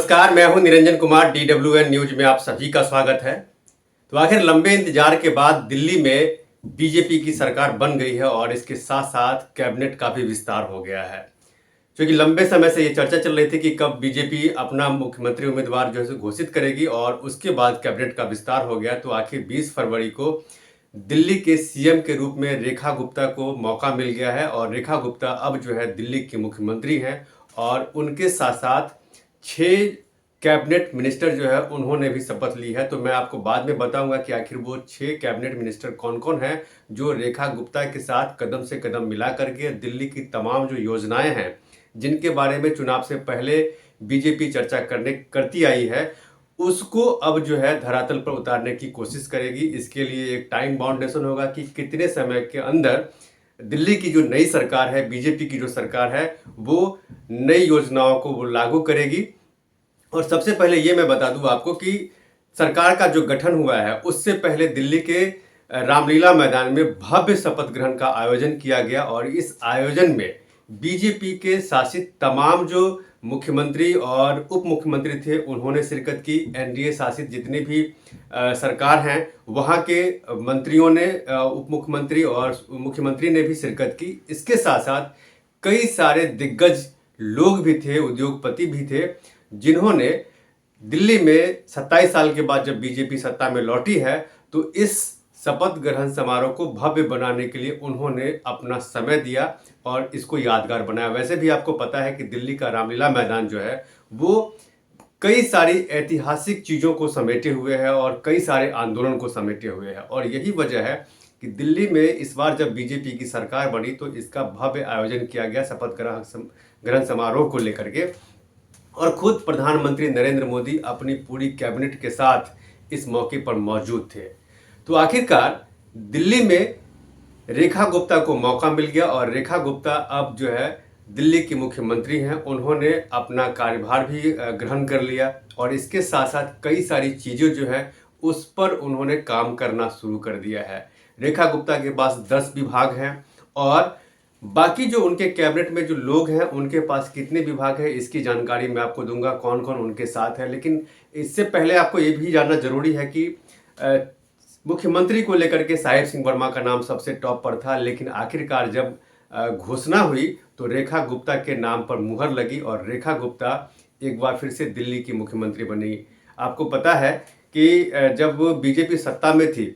नमस्कार, मैं हूं निरंजन कुमार। DWN न्यूज में आप सभी का स्वागत है। तो आखिर लंबे इंतजार के बाद दिल्ली में बीजेपी की सरकार बन गई है और इसके साथ साथ कैबिनेट का भी विस्तार हो गया है। क्योंकि लंबे समय से ये चर्चा चल रही थी कि कब बीजेपी अपना मुख्यमंत्री उम्मीदवार जो है घोषित करेगी और उसके बाद कैबिनेट का विस्तार हो गया। तो आखिर 20 फरवरी को दिल्ली के सीएम के रूप में रेखा गुप्ता को मौका मिल गया है और रेखा गुप्ता अब जो है दिल्ली की मुख्यमंत्री हैं और उनके साथ साथ 6 कैबिनेट मिनिस्टर जो है उन्होंने भी शपथ ली है। तो मैं आपको बाद में बताऊंगा कि आखिर वो 6 कैबिनेट मिनिस्टर कौन कौन हैं जो रेखा गुप्ता के साथ कदम से कदम मिला करके दिल्ली की तमाम जो योजनाएं हैं जिनके बारे में चुनाव से पहले बीजेपी चर्चा करती आई है उसको अब जो है धरातल पर उतारने की कोशिश करेगी। इसके लिए एक टाइम बाउंडेशन होगा कि कितने समय के अंदर दिल्ली की जो नई सरकार है, बीजेपी की जो सरकार है, वो नई योजनाओं को वो लागू करेगी। और सबसे पहले ये मैं बता दूं आपको कि सरकार का जो गठन हुआ है उससे पहले दिल्ली के रामलीला मैदान में भव्य शपथ ग्रहण का आयोजन किया गया और इस आयोजन में बीजेपी के शासित तमाम जो मुख्यमंत्री और उप मुख्यमंत्री थे उन्होंने शिरकत की। एनडीए शासित जितने भी सरकार हैं वहाँ के मंत्रियों ने, उप मुख्यमंत्री और मुख्यमंत्री ने भी शिरकत की। इसके साथ साथ कई सारे दिग्गज लोग भी थे, उद्योगपति भी थे जिन्होंने दिल्ली में 27 साल के बाद जब बीजेपी सत्ता में लौटी है तो इस शपथ ग्रहण समारोह को भव्य बनाने के लिए उन्होंने अपना समय दिया और इसको यादगार बनाया। वैसे भी आपको पता है कि दिल्ली का रामलीला मैदान जो है वो कई सारी ऐतिहासिक चीज़ों को समेटे हुए है और कई सारे आंदोलन को समेटे हुए है और यही वजह है कि दिल्ली में इस बार जब बीजेपी की सरकार बनी तो इसका भव्य आयोजन किया गया शपथ ग्रहण समारोह को लेकर के। और खुद प्रधानमंत्री नरेंद्र मोदी अपनी पूरी कैबिनेट के साथ इस मौके पर मौजूद थे। तो आखिरकार दिल्ली में रेखा गुप्ता को मौका मिल गया और रेखा गुप्ता अब जो है दिल्ली की मुख्यमंत्री हैं। उन्होंने अपना कार्यभार भी ग्रहण कर लिया और इसके साथ साथ कई सारी चीज़ें जो है उस पर उन्होंने काम करना शुरू कर दिया है। रेखा गुप्ता के पास 10 विभाग हैं और बाकी जो उनके कैबिनेट में जो लोग हैं उनके पास कितने विभाग है इसकी जानकारी मैं आपको दूंगा, कौन कौन उनके साथ है। लेकिन इससे पहले आपको ये भी जानना जरूरी है कि मुख्यमंत्री को लेकर के साहिब सिंह वर्मा का नाम सबसे टॉप पर था, लेकिन आखिरकार जब घोषणा हुई तो रेखा गुप्ता के नाम पर मुहर लगी और रेखा गुप्ता एक बार फिर से दिल्ली की मुख्यमंत्री बनी। आपको पता है कि जब बीजेपी सत्ता में थी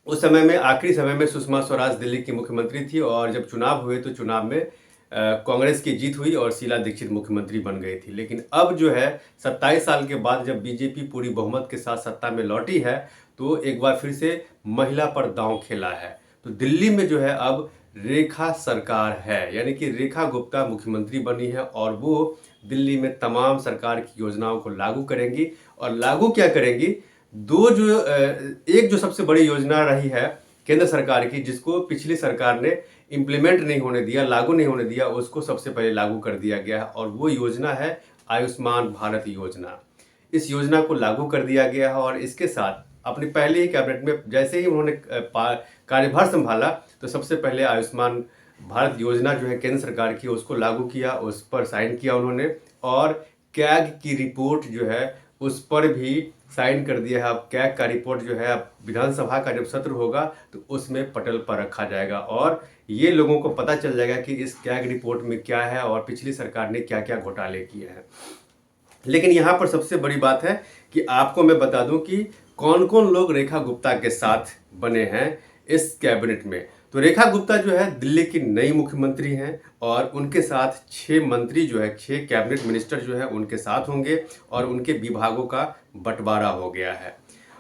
उस समय में आखिरी समय में सुषमा स्वराज दिल्ली की मुख्यमंत्री थी और जब चुनाव हुए तो चुनाव में कांग्रेस की जीत हुई और शीला दीक्षित मुख्यमंत्री बन गई थी। लेकिन अब जो है 27 साल के बाद जब बीजेपी पूरी बहुमत के साथ सत्ता में लौटी है तो एक बार फिर से महिला पर दांव खेला है। तो दिल्ली में जो है अब रेखा सरकार है, यानी कि रेखा गुप्ता मुख्यमंत्री बनी है और वो दिल्ली में तमाम सरकार की योजनाओं को लागू करेंगी। और लागू क्या करेंगी, एक जो सबसे बड़ी योजना रही है केंद्र सरकार की जिसको पिछली सरकार ने इम्प्लीमेंट नहीं होने दिया, लागू नहीं होने दिया, उसको सबसे पहले लागू कर दिया गया है और वो योजना है आयुष्मान भारत योजना। इस योजना को लागू कर दिया गया है और इसके साथ अपने पहले ही कैबिनेट में जैसे ही उन्होंने कार्यभार संभाला तो सबसे पहले आयुष्मान भारत योजना जो है केंद्र सरकार की उसको लागू किया, उस पर साइन किया उन्होंने और कैग की रिपोर्ट जो है उस पर भी साइन कर दिया है। अब कैग का रिपोर्ट जो है अब विधानसभा का जब सत्र होगा तो उसमें पटल पर रखा जाएगा और ये लोगों को पता चल जाएगा कि इस कैग रिपोर्ट में क्या है और पिछली सरकार ने क्या क्या घोटाले किए हैं। लेकिन यहाँ पर सबसे बड़ी बात है कि आपको मैं बता दूं कि कौन कौन लोग रेखा गुप्ता के साथ बने हैं इस कैबिनेट में। तो रेखा गुप्ता जो है दिल्ली की नई मुख्यमंत्री हैं और उनके साथ 6 मंत्री जो है 6 कैबिनेट मिनिस्टर जो है उनके साथ होंगे और उनके विभागों का बंटवारा हो गया है।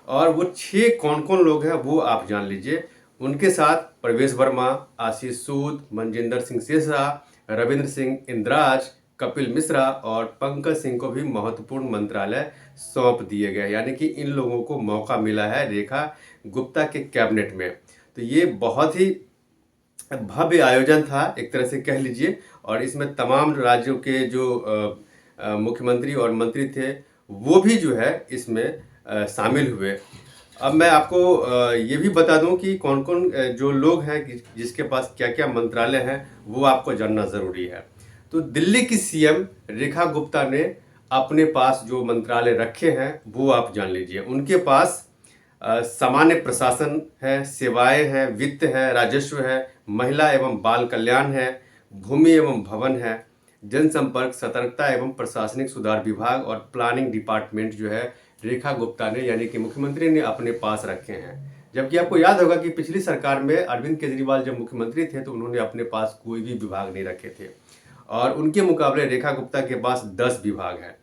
और वो 6 कौन कौन लोग हैं वो आप जान लीजिए। उनके साथ प्रवेश वर्मा, आशीष सूद, मनजिंदर सिंह सिरसा, रविंद्र सिंह इंद्राज, कपिल मिश्रा और पंकज सिंह को भी महत्वपूर्ण मंत्रालय सौंप दिए गए, यानी कि इन लोगों को मौका मिला है रेखा गुप्ता के कैबिनेट में। तो ये बहुत ही भव्य आयोजन था एक तरह से कह लीजिए और इसमें तमाम राज्यों के जो मुख्यमंत्री और मंत्री थे वो भी जो है इसमें शामिल हुए। अब मैं आपको ये भी बता दूं कि कौन कौन जो लोग हैं जिसके पास क्या क्या मंत्रालय हैं वो आपको जानना ज़रूरी है। तो दिल्ली की सीएम रेखा गुप्ता ने अपने पास जो मंत्रालय रखे हैं वो आप जान लीजिए। उनके पास सामान्य प्रशासन है, सेवाएं हैं, वित्त है, राजस्व है, महिला एवं बाल कल्याण है, भूमि एवं भवन है, जनसंपर्क, सतर्कता एवं प्रशासनिक सुधार विभाग और प्लानिंग डिपार्टमेंट जो है रेखा गुप्ता ने यानी कि मुख्यमंत्री ने अपने पास रखे हैं। जबकि आपको याद होगा कि पिछली सरकार में अरविंद केजरीवाल जब मुख्यमंत्री थे तो उन्होंने अपने पास कोई भी विभाग नहीं रखे थे और उनके मुकाबले रेखा गुप्ता के पास 10 विभाग हैं।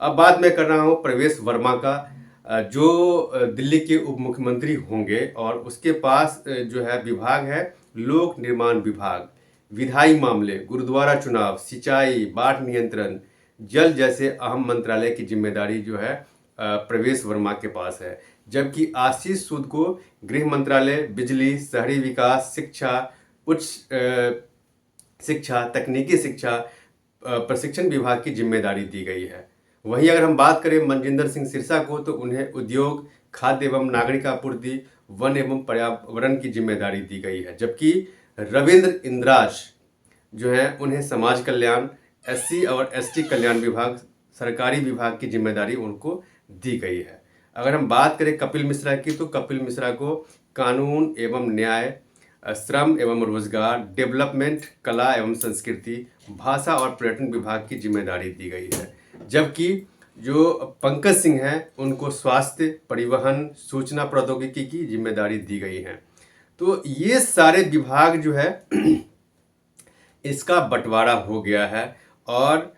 अब बात मैं कर रहा हूँ प्रवेश वर्मा का, जो दिल्ली के उप मुख्यमंत्री होंगे और उसके पास जो है विभाग है लोक निर्माण विभाग, विधायी मामले, गुरुद्वारा चुनाव, सिंचाई, बाढ़ नियंत्रण, जल जैसे अहम मंत्रालय की जिम्मेदारी जो है प्रवेश वर्मा के पास है। जबकि आशीष सूद को गृह मंत्रालय, बिजली, शहरी विकास, शिक्षा, उच्च शिक्षा, तकनीकी शिक्षा, प्रशिक्षण विभाग की जिम्मेदारी दी गई है। वहीं अगर हम बात करें मनजिंदर सिंह सिरसा को तो उन्हें उद्योग, खाद्य एवं नागरिक आपूर्ति, वन एवं पर्यावरण की जिम्मेदारी दी गई है। जबकि रविंद्र इंद्राज जो है उन्हें समाज कल्याण, एससी और एसटी कल्याण विभाग, सरकारी विभाग की जिम्मेदारी उनको दी गई है। अगर हम बात करें कपिल मिश्रा की तो कपिल मिश्रा को कानून एवं न्याय, श्रम एवं रोजगार, डेवलपमेंट, कला एवं संस्कृति, भाषा और पर्यटन विभाग की जिम्मेदारी दी गई है। जबकि जो पंकज सिंह हैं उनको स्वास्थ्य, परिवहन, सूचना प्रौद्योगिकी की जिम्मेदारी दी गई है। तो ये सारे विभाग जो है इसका बंटवारा हो गया है और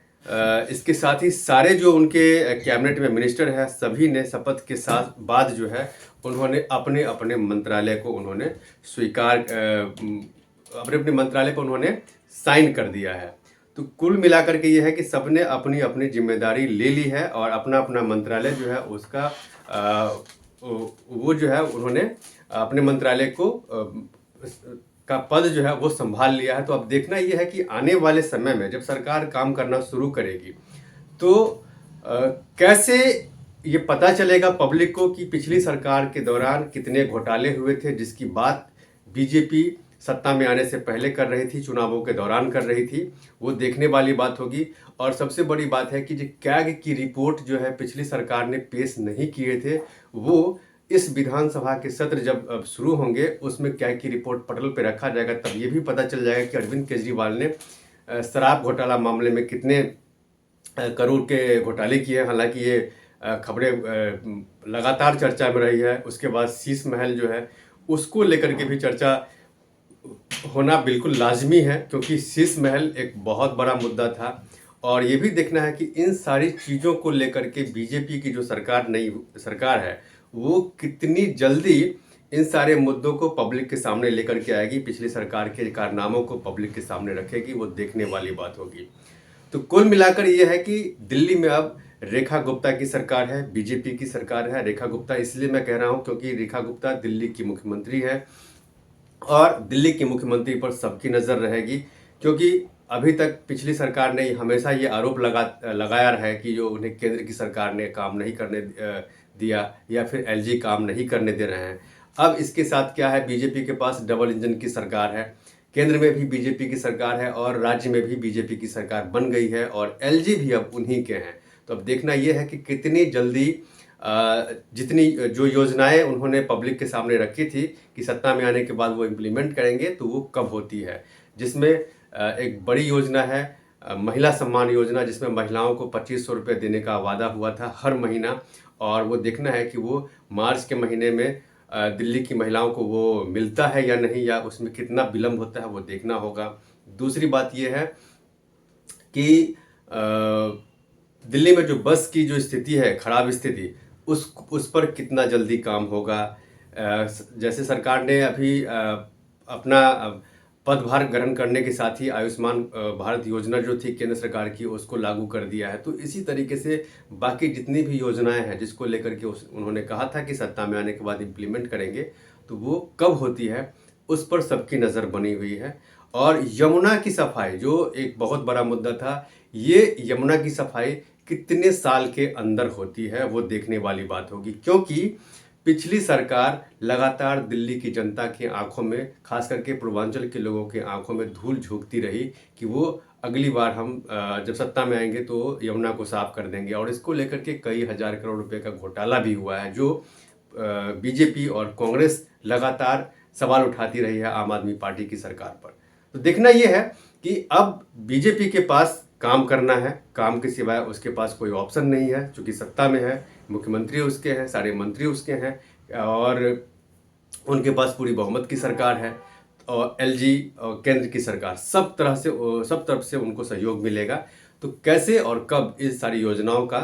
इसके साथ ही सारे जो उनके कैबिनेट में मिनिस्टर हैं सभी ने शपथ के साथ बाद जो है उन्होंने अपने अपने मंत्रालय को उन्होंने स्वीकार अपने अपने मंत्रालय को उन्होंने साइन कर दिया है। तो कुल मिलाकर के ये है कि सबने अपनी अपनी जिम्मेदारी ले ली है और अपना अपना मंत्रालय जो है उसका वो जो है उन्होंने अपने मंत्रालय को का पद जो है वो संभाल लिया है। तो अब देखना ये है कि आने वाले समय में जब सरकार काम करना शुरू करेगी तो कैसे ये पता चलेगा पब्लिक को कि पिछली सरकार के दौरान कितने घोटाले हुए थे, जिसकी बात बीजेपी सत्ता में आने से पहले कर रही थी, चुनावों के दौरान कर रही थी, वो देखने वाली बात होगी। और सबसे बड़ी बात है कि जो कैग की रिपोर्ट जो है पिछली सरकार ने पेश नहीं किए थे वो इस विधानसभा के सत्र जब शुरू होंगे उसमें कैग की रिपोर्ट पटल पे रखा जाएगा। तब ये भी पता चल जाएगा कि अरविंद केजरीवाल ने शराब घोटाला मामले में कितने करोड़ के घोटाले किए। हालांकि ये खबरें लगातार चर्चा में रही है। उसके बाद शीश महल जो है उसको लेकर के भी चर्चा होना बिल्कुल लाजमी है क्योंकि शीश महल एक बहुत बड़ा मुद्दा था। और ये भी देखना है कि इन सारी चीज़ों को लेकर के बीजेपी की जो सरकार नई सरकार है वो कितनी जल्दी इन सारे मुद्दों को पब्लिक के सामने लेकर के आएगी, पिछली सरकार के कारनामों को पब्लिक के सामने रखेगी, वो देखने वाली बात होगी। तो कुल मिलाकर ये है कि दिल्ली में अब रेखा गुप्ता की सरकार है, बीजेपी की सरकार है। रेखा गुप्ता इसलिए मैं कह रहा हूँ क्योंकि रेखा गुप्ता दिल्ली की मुख्यमंत्री है और दिल्ली की मुख्यमंत्री पर सबकी नज़र रहेगी क्योंकि अभी तक पिछली सरकार ने हमेशा ये आरोप लगाया रहा है कि जो उन्हें केंद्र की सरकार ने काम नहीं करने दिया या फिर एलजी काम नहीं करने दे रहे हैं। अब इसके साथ क्या है, बीजेपी के पास डबल इंजन की सरकार है, केंद्र में भी बीजेपी की सरकार है और राज्य में भी बीजेपी की सरकार बन गई है और एलजी भी अब उन्हीं के हैं। तो अब देखना यह है कि कितनी जल्दी जितनी जो योजनाएं उन्होंने पब्लिक के सामने रखी थी कि सत्ता में आने के बाद वो इम्प्लीमेंट करेंगे तो वो कब होती है। जिसमें एक बड़ी योजना है महिला सम्मान योजना, जिसमें महिलाओं को 2500 रुपये देने का वादा हुआ था हर महीना, और वो देखना है कि वो मार्च के महीने में दिल्ली की महिलाओं को वो मिलता है या नहीं, या उसमें कितना विलम्ब होता है वो देखना होगा। दूसरी बात ये है कि दिल्ली में जो बस की जो स्थिति है, खराब स्थिति, उस पर कितना जल्दी काम होगा। जैसे सरकार ने अभी अपना पदभार ग्रहण करने के साथ ही आयुष्मान भारत योजना जो थी केंद्र सरकार की उसको लागू कर दिया है। तो इसी तरीके से बाकी जितनी भी योजनाएं हैं जिसको लेकर के उन्होंने कहा था कि सत्ता में आने के बाद इम्प्लीमेंट करेंगे, तो वो कब होती है उस पर सबकी नज़र बनी हुई है। और यमुना की सफाई जो एक बहुत बड़ा मुद्दा था, ये यमुना की सफाई कितने साल के अंदर होती है वो देखने वाली बात होगी, क्योंकि पिछली सरकार लगातार दिल्ली की जनता की आंखों में, खास करके पूर्वांचल के लोगों के आंखों में धूल झोंकती रही कि वो अगली बार हम जब सत्ता में आएंगे तो यमुना को साफ कर देंगे। और इसको लेकर के कई हजार करोड़ रुपए का घोटाला भी हुआ है, जो बीजेपी और कांग्रेस लगातार सवाल उठाती रही है आम आदमी पार्टी की सरकार पर। तो देखना यह है कि अब बीजेपी के पास काम करना है, काम के सिवाय उसके पास कोई ऑप्शन नहीं है, क्योंकि सत्ता में है, मुख्यमंत्री उसके हैं, सारे मंत्री उसके हैं और उनके पास पूरी बहुमत की सरकार है और एलजी और केंद्र की सरकार, सब तरफ से उनको सहयोग मिलेगा। तो कैसे और कब इस सारी योजनाओं का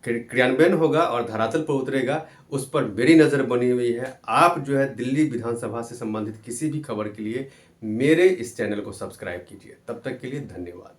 क्रियान्वयन होगा और धरातल पर उतरेगा, उस पर मेरी नज़र बनी हुई है। आप जो है दिल्ली विधानसभा से संबंधित किसी भी खबर के लिए मेरे इस चैनल को सब्सक्राइब कीजिए। तब तक के लिए धन्यवाद।